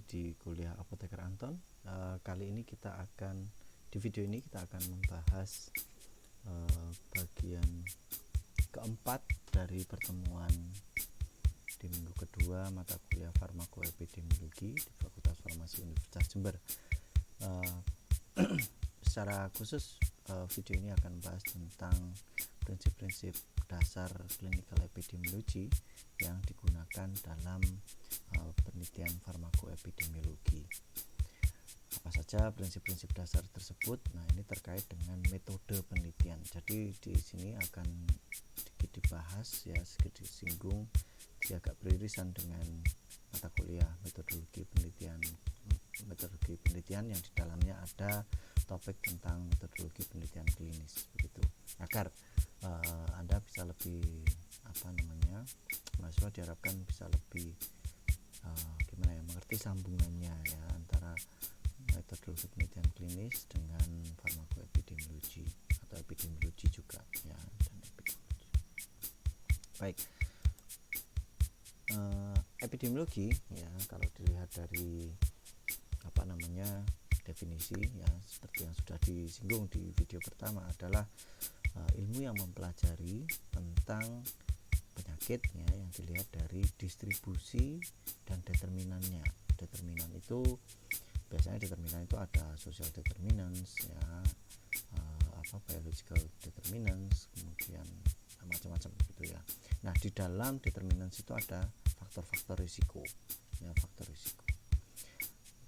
di kuliah Apoteker Anton. Kali ini di video ini kita akan membahas bagian keempat dari pertemuan di minggu kedua mata kuliah farmakoepidemiologi di Fakultas Farmasi Universitas Jember. Secara khusus video ini akan membahas tentang prinsip-prinsip dasar clinical epidemiology yang digunakan dalam penelitian farmakoepidemiologi. Apa saja prinsip-prinsip dasar tersebut? Nah, ini terkait dengan metode penelitian. Jadi di sini akan sedikit dibahas, sedikit disinggung, jadi agak beririsan dengan mata kuliah metodologi penelitian yang di dalamnya ada topik tentang metodologi penelitian klinis, begitu. Agar Anda bisa lebih mahasiswa diharapkan bisa lebih mengerti sambungannya antara metodologi penelitian klinis dengan farmakoepidemiologi atau epidemiologi juga dan epidemiologi. Baik, epidemiologi kalau dilihat dari definisi seperti yang sudah disinggung di video pertama adalah ilmu yang mempelajari tentang penyakit yang dilihat dari distribusi dan determinannya. Determinan itu ada social determinants, biological determinants, kemudian macam-macam gitu ya. Nah, di dalam determinants itu ada faktor-faktor risiko. Faktor risiko.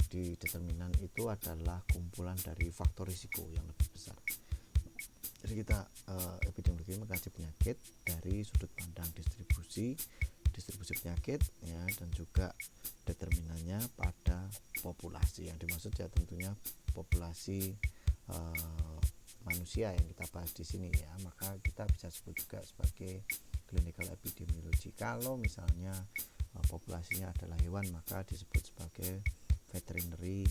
Di determinan itu adalah kumpulan dari faktor risiko yang lebih besar. Jadi kita epidemiologi mengkaji penyakit dari sudut pandang distribusi penyakit dan juga determinannya pada populasi. Yang dimaksud tentunya populasi manusia yang kita bahas di sini maka kita bisa sebut juga sebagai clinical epidemiology. Kalau misalnya populasinya adalah hewan, maka disebut sebagai veterinary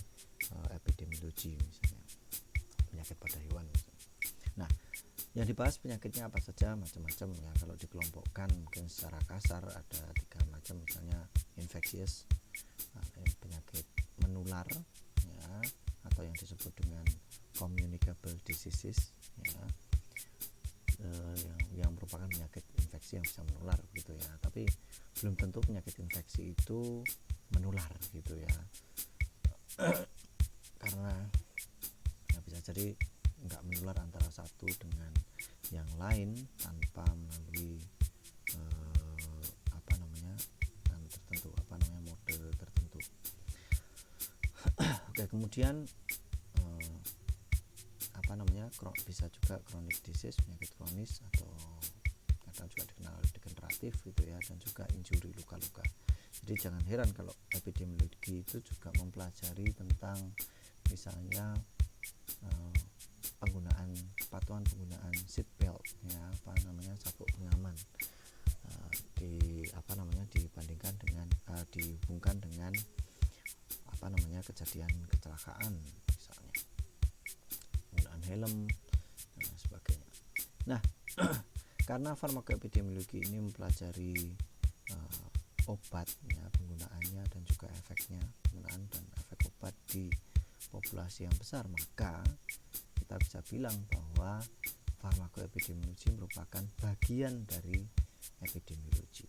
epidemiology, misalnya penyakit pada hewan misalnya. Nah, yang dibahas penyakitnya apa saja, macam-macam kalau dikelompokkan mungkin secara kasar ada 3 macam, misalnya infectious, penyakit menular atau yang disebut dengan communicable diseases yang merupakan penyakit infeksi yang bisa menular gitu tapi belum tentu penyakit infeksi itu menular gitu karena bisa jadi nggak menular antara satu dengan yang lain tanpa melalui mode tertentu. Oke, kemudian bisa juga chronic disease, penyakit kronis, atau kadang juga dikenal degeneratif dan juga injury, luka-luka. Jadi jangan heran kalau epidemiologi itu juga mempelajari tentang misalnya kepatuhan penggunaan seat belt sabuk pengaman dibandingkan dengan dihubungkan dengan kejadian kecelakaan, misalnya penggunaan helm dan sebagainya. Nah, karena farmakoepidemiologi ini mempelajari obat penggunaannya dan juga efeknya, penggunaan dan efek obat di populasi yang besar, maka kita bisa bilang bahwa farmakoepidemiologi merupakan bagian dari epidemiologi.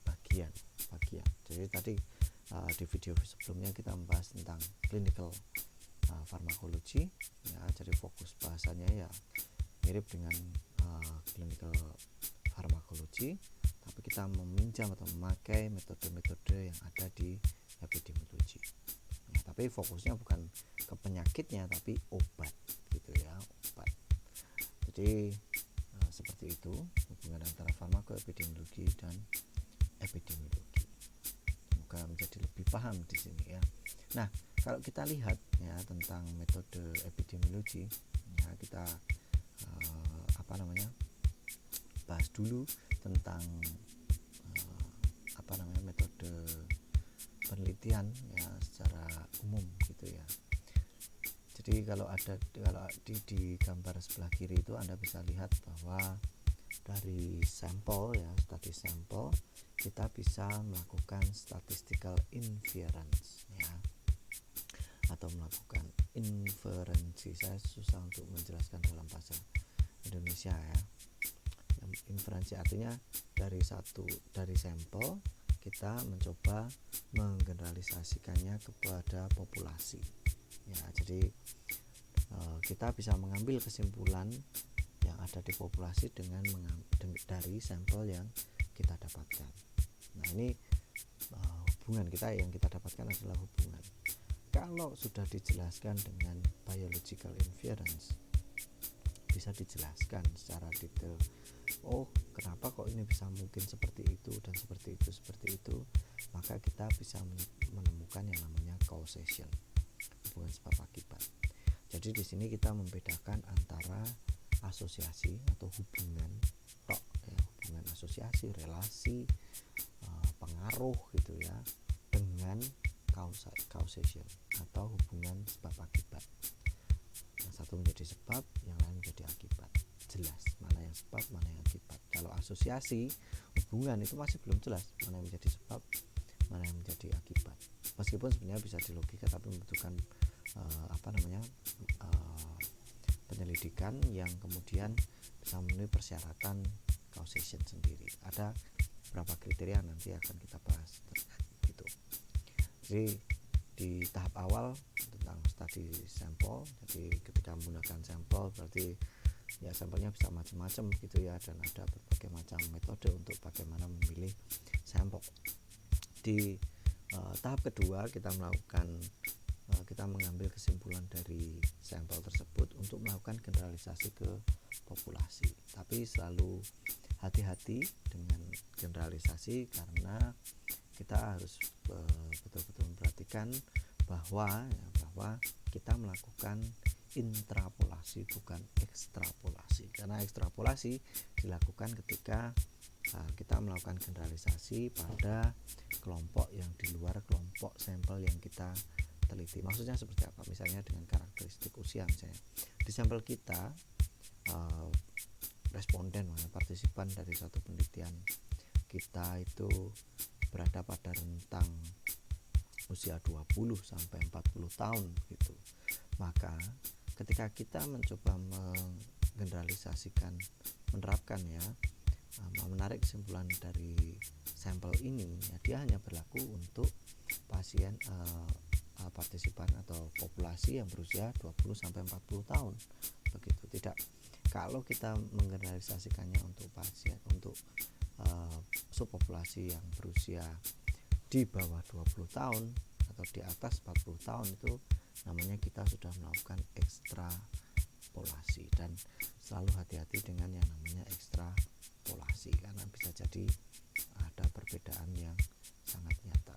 Bagian. Jadi tadi di video sebelumnya kita membahas tentang clinical pharmacology, jadi fokus bahasanya mirip dengan clinical pharmacology, tapi kita meminjam atau memakai metode-metode yang ada di epidemiologi. Tapi fokusnya bukan ke penyakitnya, tapi obat obat. Jadi seperti itu hubungan antara farmakoepidemiologi dan epidemiologi. Semoga menjadi lebih paham di sini Nah, kalau kita lihat tentang metode epidemiologi, kita bahas dulu tentang metode penelitian secara umum Jadi kalau di gambar sebelah kiri itu Anda bisa lihat bahwa dari sampel ya, studi sampel, kita bisa melakukan statistical inference ya, atau melakukan inferensi. Saya susah untuk menjelaskan dalam bahasa Indonesia ya. Inferensi artinya dari sampel kita mencoba menggeneralisasikannya kepada populasi ya. Jadi kita bisa mengambil kesimpulan yang ada di populasi dengan dari sampel yang kita dapatkan. Nah, ini hubungan yang kita dapatkan adalah hubungan. Kalau sudah dijelaskan dengan biological inference, bisa dijelaskan secara detail. Oh, kenapa kok ini bisa mungkin seperti itu dan seperti itu, maka kita bisa menemukan yang namanya causation, hubungan sebab akibat. Jadi di sini kita membedakan antara asosiasi atau hubungan ya, hubungan asosiasi, relasi, pengaruh gitu ya, dengan causation atau hubungan sebab akibat. Yang satu menjadi sebab, yang lain menjadi akibat. Jelas mana yang sebab, mana yang akibat. Kalau asosiasi, hubungan itu masih belum jelas mana yang menjadi sebab, mana yang menjadi akibat. Meskipun sebenarnya bisa dilogika, tapi membutuhkan penyelidikan yang kemudian bisa memenuhi persyaratan causation sendiri. Ada beberapa kriteria nanti akan kita bahas gitu. Jadi di tahap awal tentang studi sampel, jadi ketika menggunakan sampel berarti ya sampelnya bisa macam-macam gitu ya, dan ada berbagai macam metode untuk bagaimana memilih sampel. Di tahap kedua kita mengambil kesimpulan dari sampel tersebut untuk melakukan generalisasi ke populasi. Tapi selalu hati-hati dengan generalisasi karena kita harus betul-betul memperhatikan bahwa kita melakukan intrapolasi bukan ekstrapolasi. Karena ekstrapolasi dilakukan ketika kita melakukan generalisasi pada kelompok yang di luar kelompok sampel yang kita teliti. Maksudnya seperti apa? Misalnya dengan karakteristik usia misalnya. Di sampel kita responden, partisipan dari suatu penelitian kita itu berada pada rentang usia 20 sampai 40 tahun gitu. Maka ketika kita mencoba menerapkan ya, menarik kesimpulan dari sampel ini ya, dia hanya berlaku untuk pasien partisipan atau populasi yang berusia 20 sampai 40 tahun begitu. Tidak, kalau kita menggeneralisasikannya untuk pasien, untuk subpopulasi yang berusia di bawah 20 tahun atau di atas 40 tahun, itu namanya kita sudah melakukan ekstrapolasi. Dan selalu hati-hati dengan yang namanya ekstrapolasi karena bisa jadi ada perbedaan yang sangat nyata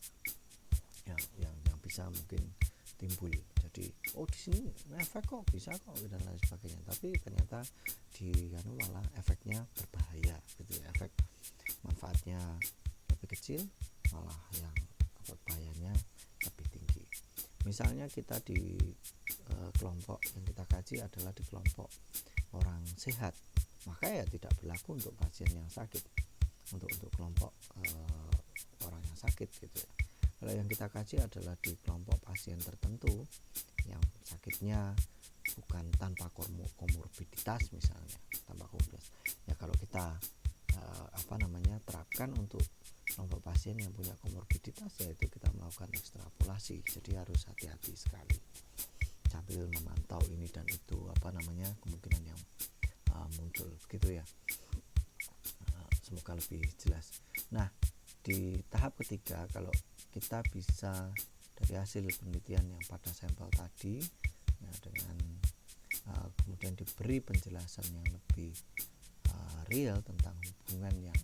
yang bisa mungkin timbul. Jadi di sini efek kok bisa kok dan lain sebagainya, tapi ternyata malah efeknya berbahaya gitu ya. Efek manfaatnya lebih kecil, malah yang bahayanya lebih tinggi. Misalnya kita di kelompok yang kita kaji adalah di kelompok orang sehat, maka ya tidak berlaku untuk pasien yang sakit, untuk kelompok orang yang sakit gitu ya. Kalau yang kita kaji adalah di kelompok pasien tertentu yang sakitnya bukan tanpa komorbiditas, misalnya tanpa komorbiditas ya, kalau kita terapkan untuk kelompok pasien yang punya komorbiditas, yaitu kita melakukan ekstrapolasi. Jadi harus hati-hati sekali sambil memantau ini dan itu kemungkinan yang muncul gitu ya. Semoga lebih jelas. Nah, di tahap ketiga, kalau kita bisa dari hasil penelitian yang pada sampel tadi ya, dengan kemudian diberi penjelasan yang lebih real tentang hubungan yang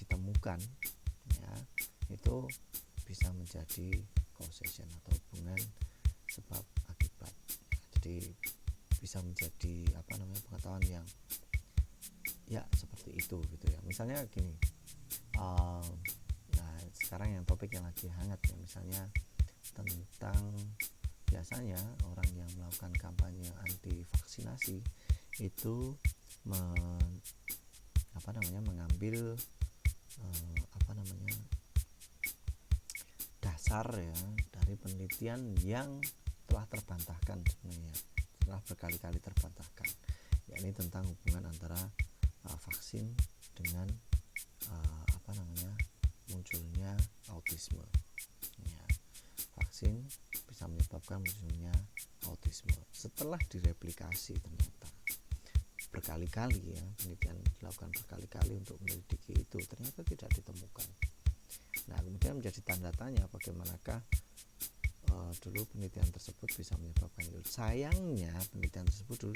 ditemukan ya, itu bisa menjadi causation atau hubungan sebab akibat. Jadi bisa menjadi pengetahuan yang ya seperti itu gitu ya. Misalnya gini, sekarang yang topik yang lagi hangat ya, misalnya tentang biasanya orang yang melakukan kampanye anti vaksinasi itu mengambil dasar ya dari penelitian yang telah terbantahkan sebenarnya, telah berkali-kali terbantahkan, yakni tentang hubungan antara vaksin dengan munculnya autisme. Ya, vaksin bisa menyebabkan munculnya autisme. Setelah direplikasi ternyata berkali-kali ya, penelitian dilakukan berkali-kali untuk menyelidiki itu, ternyata tidak ditemukan. Nah, kemudian menjadi tanda tanya bagaimanakah dulu penelitian tersebut bisa menyebabkan itu. Sayangnya penelitian tersebut dulu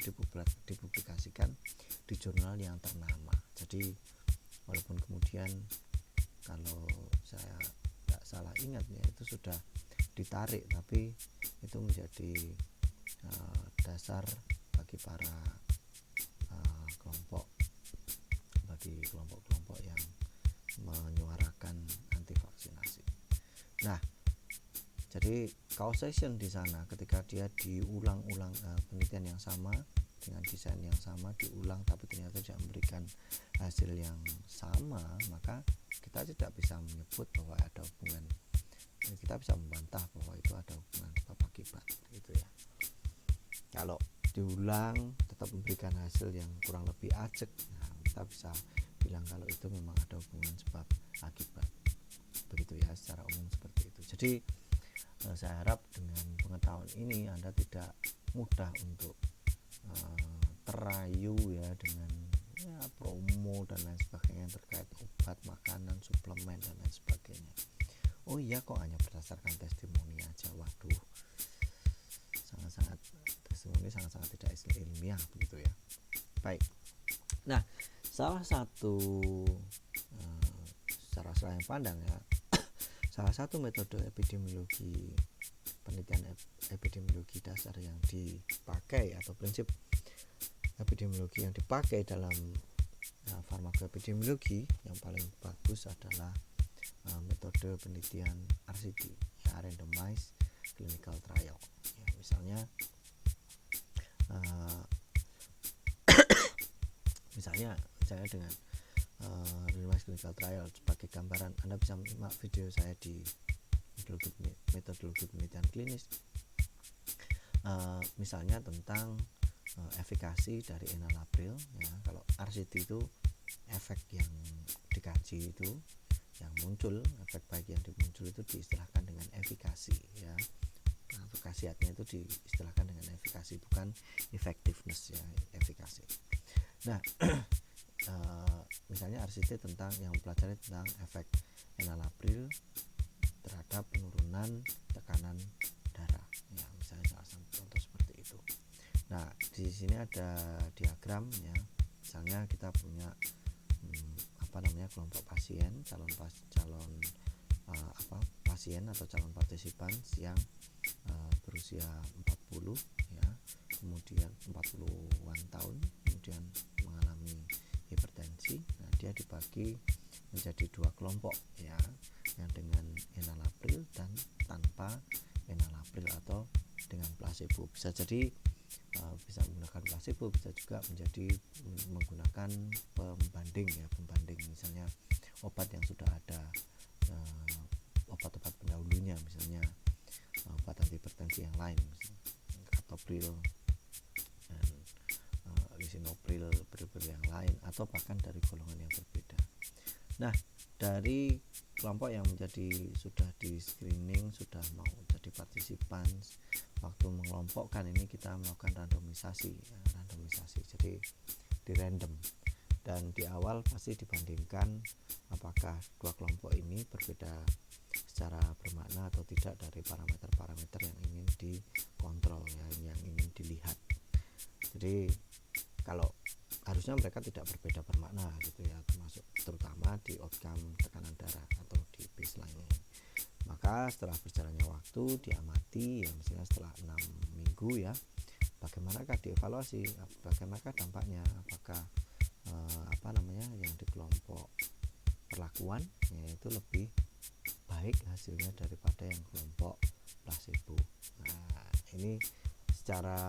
dipublikasikan di jurnal yang ternama. Jadi walaupun kemudian kalau saya tidak salah ingat ya, itu sudah ditarik, tapi itu menjadi dasar bagi para kelompok yang menyuarakan anti vaksinasi. Nah, jadi causation di sana ketika dia diulang-ulang, penelitian yang sama dengan desain yang sama diulang tapi ternyata tidak memberikan hasil yang sama, maka kita tidak bisa menyebut bahwa ada hubungan, kita bisa membantah bahwa itu ada hubungan sebab akibat gitu ya. Kalau diulang tetap memberikan hasil yang kurang lebih ajak, nah kita bisa bilang kalau itu memang ada hubungan sebab akibat, begitu ya, secara umum seperti itu. Jadi saya harap dengan pengetahuan ini Anda tidak mudah untuk terayu ya dengan promo dan lain sebagainya terkait obat, makanan, suplemen dan lain sebagainya. Oh iya, kok hanya berdasarkan testimoni aja. Waduh, testimoni sangat-sangat tidak ilmiah begitu ya. Baik. Nah, salah satu secara selain pandang ya, salah satu metode epidemiologi, penelitian epidemiologi dasar yang dipakai atau prinsip epidemiologi yang dipakai dalam farmakoepidemiologi yang paling bagus adalah metode penelitian RCT, ya, randomized clinical trial. Ya, misalnya saya dengan randomized clinical trial sebagai gambaran, Anda bisa menyimak video saya di metodologi penelitian klinis, misalnya tentang efikasi dari enalapril ya. Kalau RCT itu efek yang dikaji itu yang muncul, efek baik yang muncul itu diistilahkan dengan efikasi ya. Nah, khasiatnya itu diistilahkan dengan efikasi, bukan effectiveness ya, efikasi. Nah, misalnya RCT tentang yang mempelajari tentang efek enalapril terhadap penurunan tekanan darah ya, misalnya salah satu contoh seperti itu. Nah, di sini ada diagram ya. Misalnya kita punya kelompok pasien, pasien atau calon partisipan yang berusia 40 ya, kemudian 40-an tahun, kemudian mengalami hipertensi. Nah, dia dibagi menjadi dua kelompok ya, yang dengan enalapril dan tanpa enalapril atau dengan placebo. Bisa jadi bisa menggunakan placebo, bisa juga menjadi menggunakan pembanding misalnya obat yang sudah ada, obat-obat pendahulunya, misalnya obat antihipertensi yang lain, captopril dan lisinopril, pil yang lain, atau bahkan dari golongan yang berbeda. Nah, dari kelompok yang sudah di screening, sudah mau jadi partisipan, waktu mengelompokkan ini kita melakukan randomisasi, jadi di random, dan di awal pasti dibandingkan apakah dua kelompok ini berbeda secara bermakna atau tidak dari parameter-parameter yang ingin dikontrol ya, yang ingin dilihat. Jadi kalau harusnya mereka tidak berbeda bermakna gitu ya, terutama di outcome tekanan darah atau di baseline. Maka setelah berjalannya waktu diamati ya, misalnya setelah 6 minggu ya, bagaimanakah dievaluasi, bagaimanakah dampaknya, apakah yang di kelompok perlakuan yaitu lebih baik hasilnya daripada yang kelompok placebo. Nah, ini secara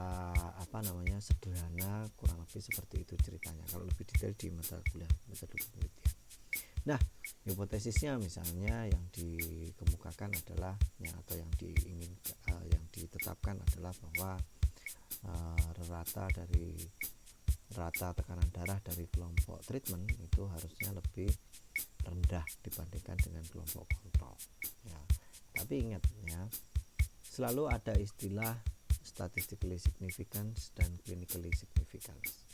sederhana kurang lebih seperti itu ceritanya. Kalau lebih detail di mata kuliah metode penelitian. Nah, hipotesisnya misalnya yang dikemukakan adalah atau yang ditetapkan adalah bahwa rata tekanan darah dari kelompok treatment itu harusnya lebih rendah dibandingkan dengan kelompok kontrol. Ya, tapi ingat ya, selalu ada istilah statistically significance dan clinically significance.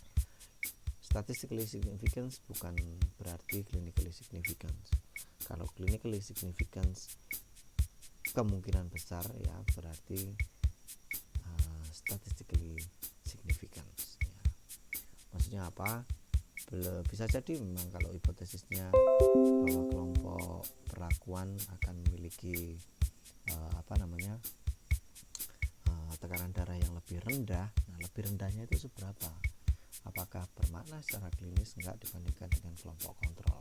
Statistically significance bukan berarti clinically significance. Kalau clinically significance kemungkinan besar ya berarti statistically significance. Ya. Maksudnya apa? Bisa jadi memang kalau hipotesisnya bahwa kelompok perlakuan akan memiliki tekanan darah yang lebih rendah. Nah, lebih rendahnya itu seberapa? Apakah bermakna secara klinis enggak dibandingkan dengan kelompok kontrol?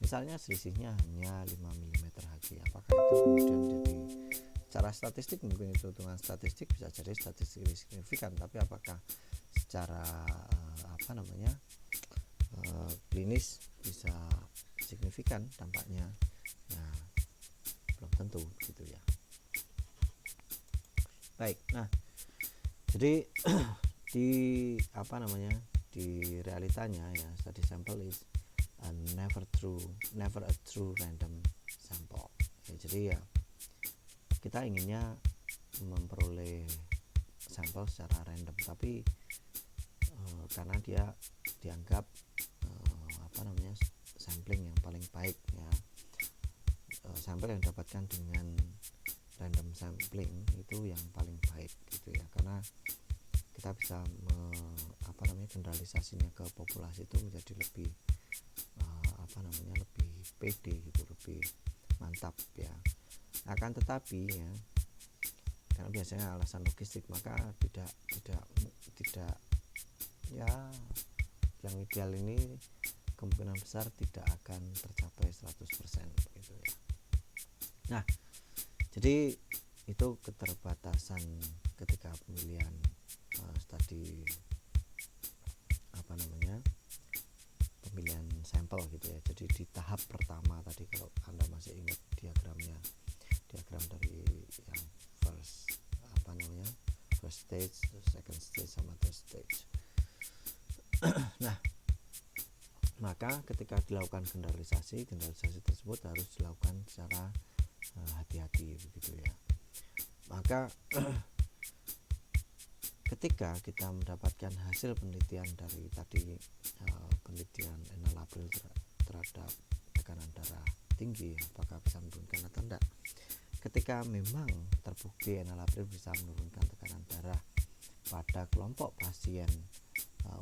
Misalnya selisihnya hanya 5 mm Hg. Apakah itu kemudian jadi secara statistik, mungkin itu hitungan statistik bisa jadi statistik signifikan, tapi apakah secara klinis bisa signifikan dampaknya? Nah, belum tentu gitu ya. Baik, nah jadi di realitanya ya, study sample is never a true random sample. Ya, jadi ya kita inginnya memperoleh sampel secara random, tapi karena dia dianggap sampling yang paling baik ya, sampel yang didapatkan dengan random sampling itu yang paling baik gitu ya, karena kita bisa generalisasinya ke populasi itu menjadi lebih lebih pede gitu, lebih mantap ya. Akan tetapi ya, karena biasanya alasan logistik, maka tidak ya, yang ideal ini kemungkinan besar tidak akan tercapai 100% gitu ya. Nah, jadi itu keterbatasan ketika pemilihan studi pemilihan sampel gitu ya. Jadi di tahap pertama tadi, kalau Anda masih ingat diagram dari yang first stage, second stage sama third stage. Nah, maka ketika dilakukan generalisasi tersebut harus dilakukan secara hati-hati begitu ya. Maka ketika kita mendapatkan hasil penelitian dari tadi penelitian enalapril terhadap tekanan darah tinggi, apakah bisa menurunkan atau tidak? Ketika memang terbukti enalapril bisa menurunkan tekanan darah pada kelompok pasien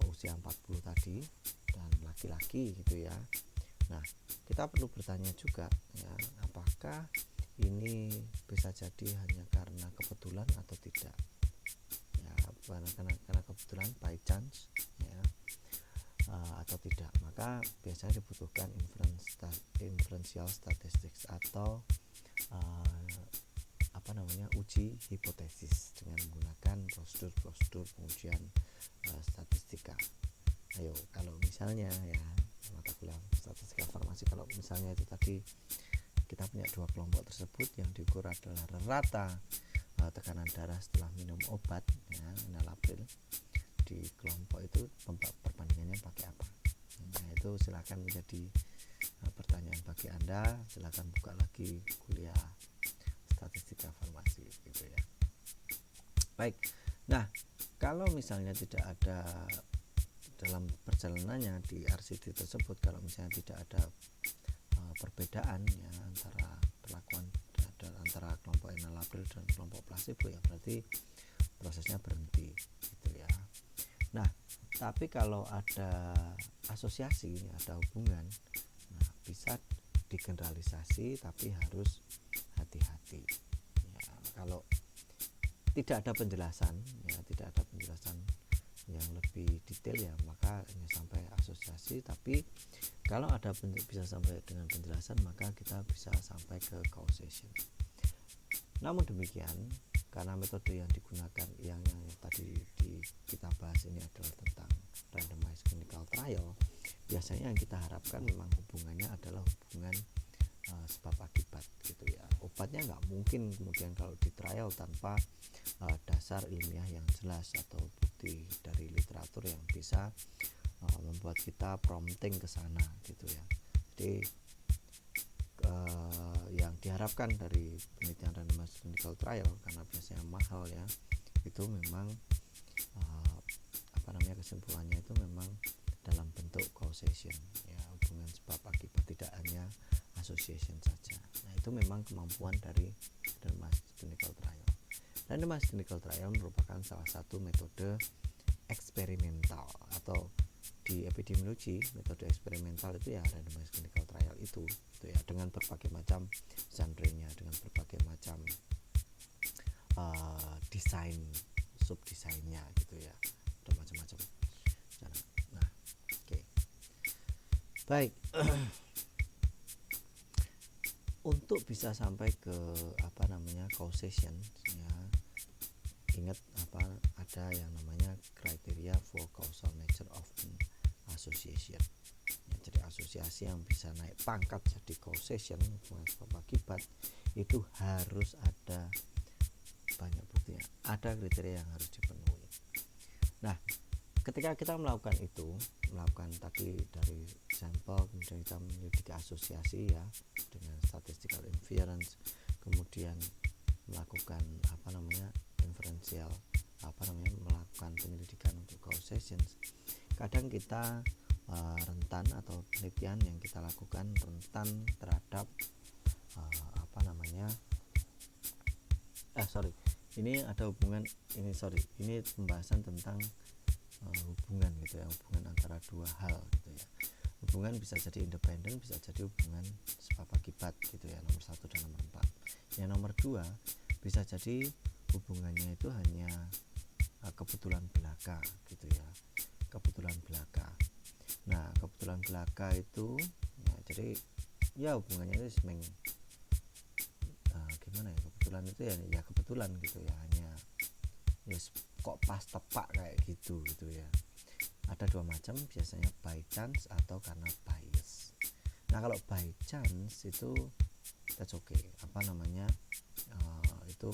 usia 40 tadi dan laki-laki gitu ya. Nah, kita perlu bertanya juga ya, apakah ini bisa jadi hanya karena kebetulan atau tidak? Ya, karena kebetulan by chance ya, atau tidak. Maka biasanya dibutuhkan inferential statistics atau uji hipotesis dengan menggunakan prosedur pengujian statistika. Ayo, kalau misalnya ya mata kuliah statistika farmasi, kalau misalnya itu tadi kita punya dua kelompok tersebut, yang diukur adalah rata tekanan darah setelah minum obat ya, enalapril, di kelompok itu perbandingannya pakai apa? Nah, itu silakan menjadi pertanyaan bagi Anda. Silakan buka lagi kuliah statistika farmasi gitu ya. Baik. Nah, kalau misalnya tidak ada dalam perjalanannya di RCT tersebut, kalau misalnya tidak ada perbedaan ya antara perlakuan antara kelompok enalapril dan kelompok placebo, ya berarti prosesnya berhenti gitu ya. Nah, tapi kalau ada asosiasi, ada hubungan, nah bisa digeneralisasi, tapi harus hati-hati ya. Kalau tidak ada penjelasan yang lebih detail ya, maka hanya sampai asosiasi. Tapi kalau ada bisa sampai dengan penjelasan, maka kita bisa sampai ke causation. Namun demikian, karena metode yang digunakan yang tadi kita bahas ini adalah tentang randomized clinical trial, biasanya yang kita harapkan memang hubungannya adalah hubungan sebab akibat gitu ya. Obatnya nggak mungkin kemudian kalau di trial tanpa dasar ilmiah yang jelas atau bukti dari literatur yang bisa membuat kita prompting ke sana gitu ya. Jadi yang diharapkan dari penelitian randomized clinical trial, karena biasanya mahal ya, itu memang kesimpulannya itu memang dalam bentuk causation ya, hubungan sebab akibat, tidak hanya association saja. Nah, itu memang kemampuan dari randomized clinical trial. Randomized clinical trial merupakan salah satu metode eksperimental, atau di epidemiologi metode eksperimental itu ya randomized clinical trial itu ya, dengan berbagai macam genre-nya, dengan berbagai macam desain, subdesainnya gitu ya, ada macam-macam cara. Nah, oke. Baik. Untuk bisa sampai ke causation ya, ingat ada yang namanya kriteria for causal nature of association ya, jadi asosiasi yang bisa naik pangkat jadi causation, hubungan sebab akibat, itu harus ada banyak buktinya, ada kriteria yang harus dipenuhi. Nah, ketika kita melakukan tadi dari sampel, kemudian kita menyelidiki asosiasi ya dengan statistical inference, kemudian melakukan inferential melakukan penyelidikan untuk causations, kadang kita rentan, atau penelitian yang kita lakukan rentan terhadap ini ada hubungan ini pembahasan tentang hubungan gitu ya, hubungan antara dua hal gitu ya. Hubungan bisa jadi independen, bisa jadi hubungan sebab akibat gitu ya, nomor 1 dan nomor 4. Yang nomor 2 bisa jadi hubungannya itu hanya kebetulan belaka gitu ya, kebetulan belaka. Nah, kebetulan belaka itu ya, jadi ya hubungannya itu kebetulan itu ya kebetulan gitu ya, hanya kok pas tepak kayak gitu ya. Ada dua macam, biasanya by chance atau karena bias. Nah, kalau by chance itu that's okay, itu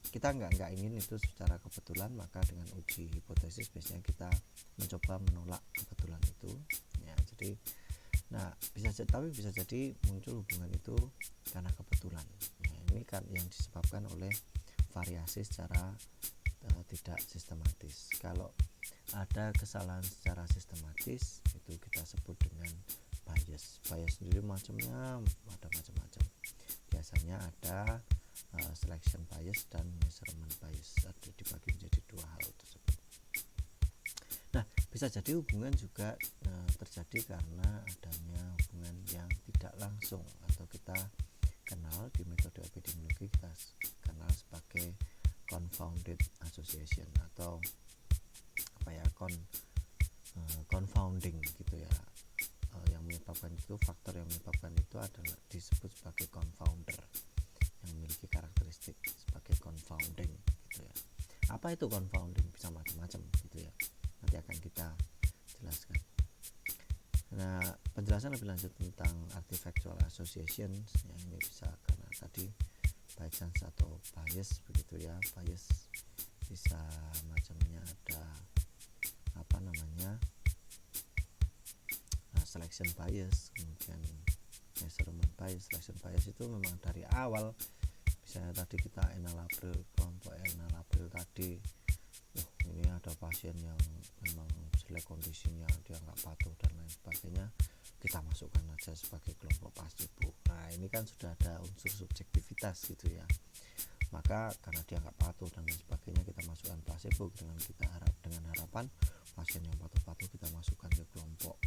kita nggak ingin itu secara kebetulan, maka dengan uji hipotesis biasanya kita mencoba menolak kebetulan itu ya. Jadi bisa jadi muncul hubungan itu karena kebetulan ya, ini kan yang disebabkan oleh variasi secara tidak sistematis. Kalau ada kesalahan secara sistematis, itu kita sebut dengan bias. Bias sendiri macamnya ada macam-macam. Biasanya ada selection bias dan measurement bias, ada dibagi menjadi dua hal tersebut. Nah, bisa jadi hubungan juga terjadi karena adanya hubungan yang tidak langsung, atau kita kenal di metode epidemiologi kita kenal sebagai confounded association, atau confounding gitu ya. Yang menyebabkan itu, faktor yang menyebabkan itu adalah disebut sebagai confounder, yang memiliki karakteristik sebagai confounding gitu ya. Apa itu confounding? Bisa macam-macam gitu ya, nanti akan kita jelaskan. Nah, penjelasan lebih lanjut tentang artifactual association ya, ini bisa karena tadi by chance atau bias begitu ya. Bias bisa macamnya ada selection bias, kemudian measurement bias. Selection bias itu memang dari awal, misalnya tadi kita enalapril, kelompok enalapril tadi, ini ada pasien yang memang jelek kondisinya, dia nggak patuh dan lain sebagainya, kita masukkan aja sebagai kelompok placebo. Nah, ini kan sudah ada unsur subjektivitas gitu ya, maka karena dia nggak patuh dan lain sebagainya, kita masukkan placebo dengan harapan pasien yang patuh-patuh kita masukkan ke kelompok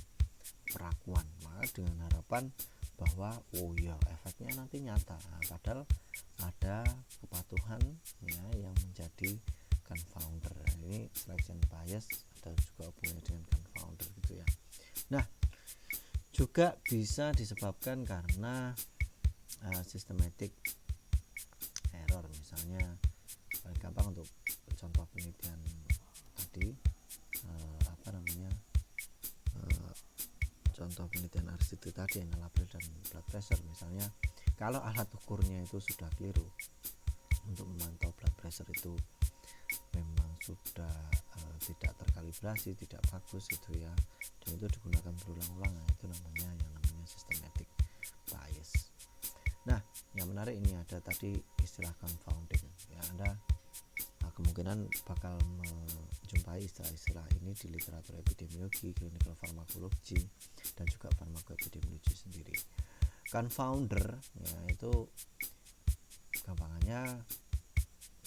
perakuan, maka dengan harapan bahwa efeknya nanti nyata. Nah, padahal ada kepatuhan ya yang menjadi confounder. Ini selection bias, ada juga hubungannya dengan confounder gitu ya. Nah, juga bisa disebabkan karena systematic misalnya paling gampang untuk contoh penelitian tadi contoh penelitian Aristoteles tadi enalapril dan blood pressure. Misalnya kalau alat ukurnya itu sudah keliru untuk memantau blood pressure, itu memang sudah tidak terkalibrasi, tidak bagus gitu ya, dan itu digunakan berulang-ulang, itu namanya systematic bias. Nah, yang menarik ini ada tadi istilah confounding ya. Anda kemungkinan bakal menjumpai istilah-istilah ini di literatur epidemiologi, clinical pharmacology, dan juga farmakoepidemiologi sendiri. Confounder ya, itu gampangannya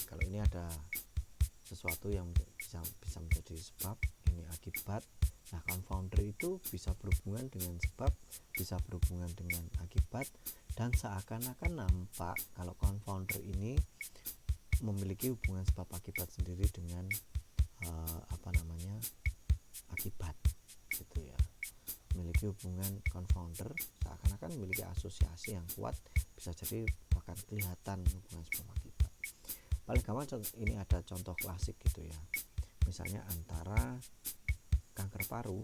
kalau ini ada sesuatu yang bisa menjadi sebab, ini akibat. Nah, confounder itu bisa berhubungan dengan sebab, bisa berhubungan dengan akibat, dan seakan-akan nampak kalau confounder ini memiliki hubungan sebab akibat sendiri dengan akibat gitu ya. Memiliki hubungan confounder seakan-akan memiliki asosiasi yang kuat, bisa jadi bahkan kelihatan hubungan sebab akibat. Paling gampang ini ada contoh klasik gitu ya, misalnya antara kanker paru,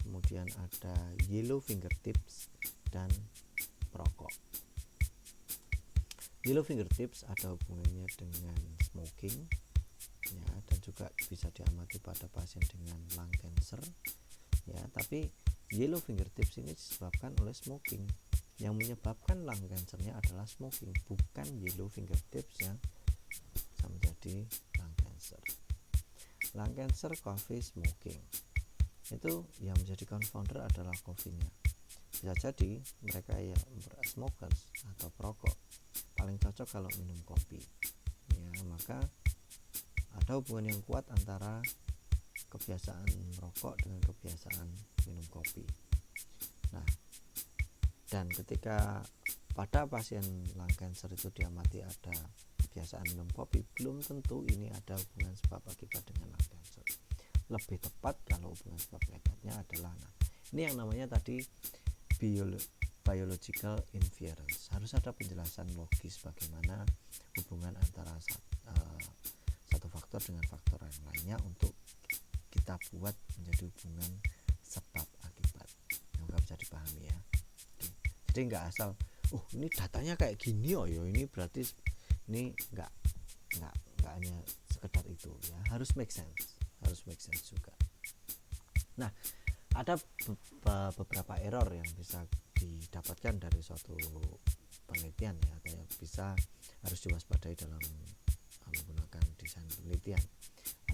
kemudian ada yellow fingertips dan perokok. Yellow fingertips ada hubungannya dengan smoking ya, dan juga bisa diamati pada pasien dengan lung cancer ya. Tapi yellow fingertips ini disebabkan oleh smoking. Yang menyebabkan lung cancernya adalah smoking, bukan yellow fingertips yang bisa menjadi lung cancer. Lung cancer, coffee, smoking, itu yang menjadi confounder adalah coffee-nya. Bisa jadi mereka yang smokers atau perokok paling cocok kalau minum kopi ya, maka ada hubungan yang kuat antara kebiasaan merokok dengan kebiasaan minum kopi. Nah, dan ketika pada pasien lung cancer itu diamati ada kebiasaan minum kopi, belum tentu ini ada hubungan sebab akibat dengan lung cancer. Lebih tepat kalau hubungan sebab akibatnya adalah ini yang namanya tadi biological inference. Harus ada penjelasan logis bagaimana hubungan antara satu faktor dengan faktor yang lainnya untuk kita buat menjadi hubungan sebab akibat yang nggak bisa dipahami ya. Jadi nggak asal ini datanya kayak gini ini berarti ini nggak hanya sekedar itu ya, harus make sense juga. Nah, ada beberapa error yang bisa didapatkan dari suatu penelitian ya, atau yang harus diwaspadai dalam menggunakan desain penelitian.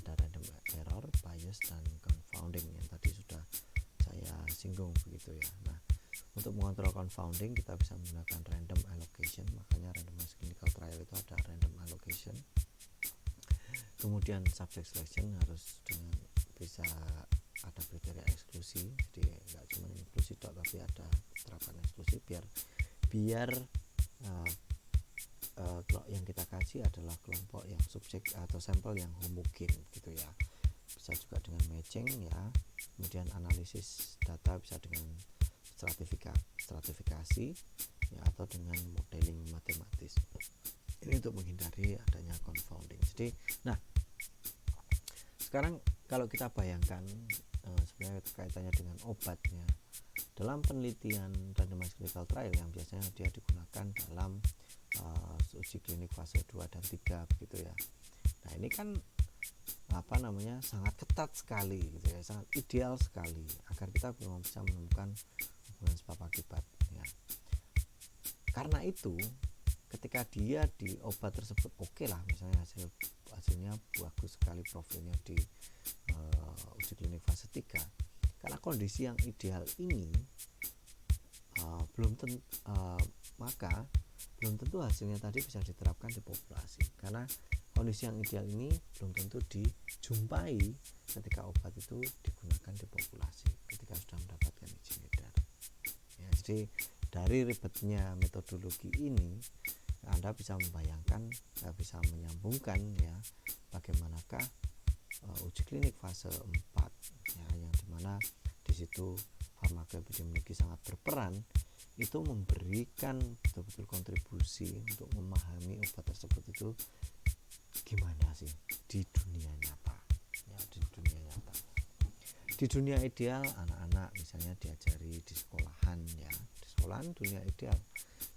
Ada random error, bias, dan confounding yang tadi sudah saya singgung begitu ya. Nah, untuk mengontrol confounding kita bisa menggunakan random allocation, makanya randomized clinical trial itu ada random allocation. Kemudian subject selection harus dengan bisa ada kriteria eksklusi, jadi nggak cuma inklusi tapi ada terapan eksklusi biar yang kita kasih adalah kelompok yang subjek atau sampel yang homogen gitu ya. Bisa juga dengan matching ya, kemudian analisis data bisa dengan stratifikasi ya, atau dengan modeling matematis. Ini untuk menghindari adanya confounding. Jadi sekarang kalau kita bayangkan sebenarnya kaitannya dengan obatnya dalam penelitian randomized clinical trial yang biasanya dia digunakan dalam uji klinik fase 2 dan 3 begitu ya. Nah, ini kan sangat ketat sekali gitu ya, sangat ideal sekali agar kita bisa menemukan hubungan sebab akibat ya. Karena itu ketika dia di obat tersebut oke lah, misalnya hasilnya bagus sekali profilnya di uji klinik fase 3, karena kondisi yang ideal ini maka belum tentu hasilnya tadi bisa diterapkan di populasi, karena kondisi yang ideal ini belum tentu dijumpai ketika obat itu digunakan di populasi ketika sudah mendapatkan izin edar ya. Jadi dari ribetnya metodologi ini Anda bisa membayangkan, bisa menyambungkan ya, bagaimanakah uji klinik fase 4 ya, yang dimana di situ farmakoepidemiologi sangat berperan itu memberikan betul-betul kontribusi untuk memahami obat tersebut itu gimana sih di dunia nyata. Ya, di dunia ideal anak-anak misalnya diajari di sekolahan, ya di sekolahan dunia ideal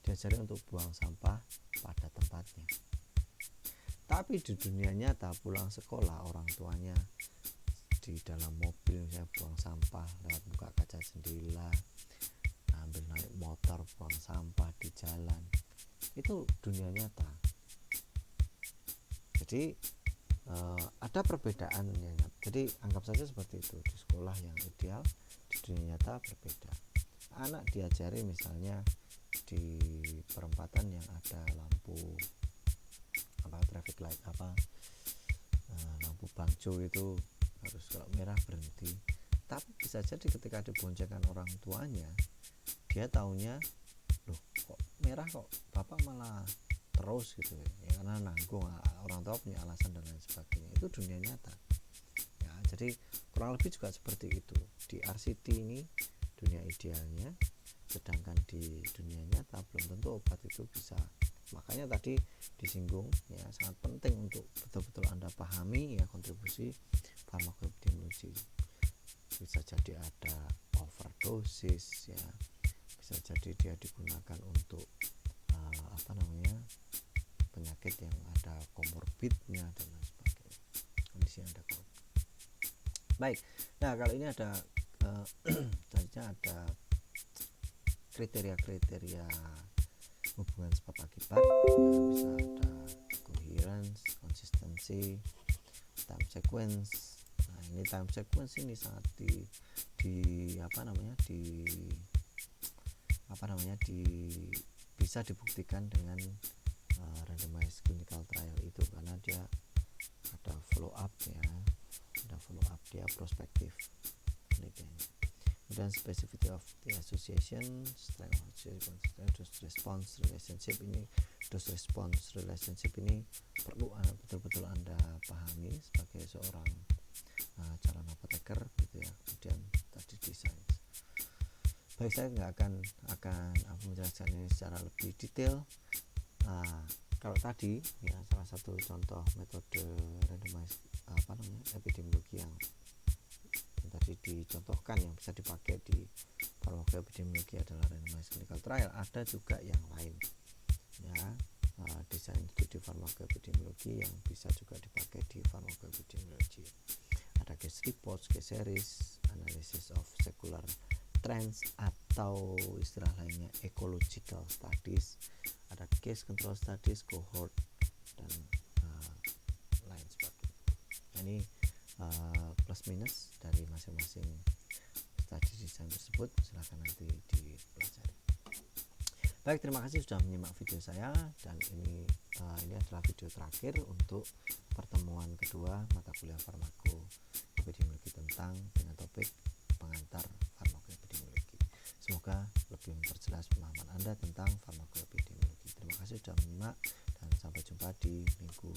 diajari untuk buang sampah pada tempatnya. Tapi di dunia nyata pulang sekolah orang tuanya di dalam mobil misalnya buang sampah lewat buka kaca jendela, ambil naik motor buang sampah di jalan. Itu dunia nyata. Jadi ada perbedaan ya. Jadi anggap saja seperti itu, di sekolah yang ideal, di dunia nyata berbeda. Anak diajari misalnya di perempatan yang ada lampu traffic light lampu bangjo itu harus kalau merah berhenti. Tapi bisa jadi ketika diboncengan orang tuanya, dia taunya loh kok merah kok bapak malah terus gitu ya, karena nanggung, orang tua punya alasan dan lain sebagainya. Itu dunia nyata ya. Jadi kurang lebih juga seperti itu di RCT ini dunia idealnya, sedangkan di dunia nyata belum tentu obat itu bisa. Makanya tadi disinggung ya, sangat penting untuk betul-betul Anda pahami ya kontribusi farmakoepidemiologi. Bisa jadi ada overdosis ya, bisa jadi dia digunakan untuk penyakit yang ada komorbidnya dan lain sebagainya, kondisi yang ada komorbid. Baik, nah kalau ini ada selanjutnya ada kriteria-kriteria hubungan sebab akibat ya, bisa ada coherence, konsistensi, time sequence. Nah ini time sequence ini sangat bisa dibuktikan dengan randomized clinical trial itu, karena dia ada follow up ya, dia prospektif penelitiannya. Kemudian specificity of the association, strength of dose response relationship ini perlu betul-betul Anda pahami sebagai seorang calon apoteker gitu ya. Kemudian tadi desain. Baik, saya nggak akan menjelaskan ini secara lebih detail. Kalau tadi ya salah satu contoh metode randomized epidemiologi yang tadi dicontohkan yang bisa dipakai di farmakoepidemiologi adalah randomized clinical trial. Ada juga yang lain ya, desain studi farmakoepidemiologi yang bisa juga dipakai di farmakoepidemiologi. Ada case reports, case series, analysis of secular trends atau istilah lainnya ecological studies, ada case control studies, cohort dan lain sebagainya. Ini plus minus dari masing-masing studi desain tersebut, silahkan nanti dipelajari. Baik, terima kasih sudah menyimak video saya, dan ini adalah video terakhir untuk pertemuan kedua mata kuliah farmakoepidemiologi dengan topik pengantar farmakoepidemiologi. Semoga lebih memperjelas pemahaman Anda tentang farmakoepidemiologi. Terima kasih sudah menyimak dan sampai jumpa di minggu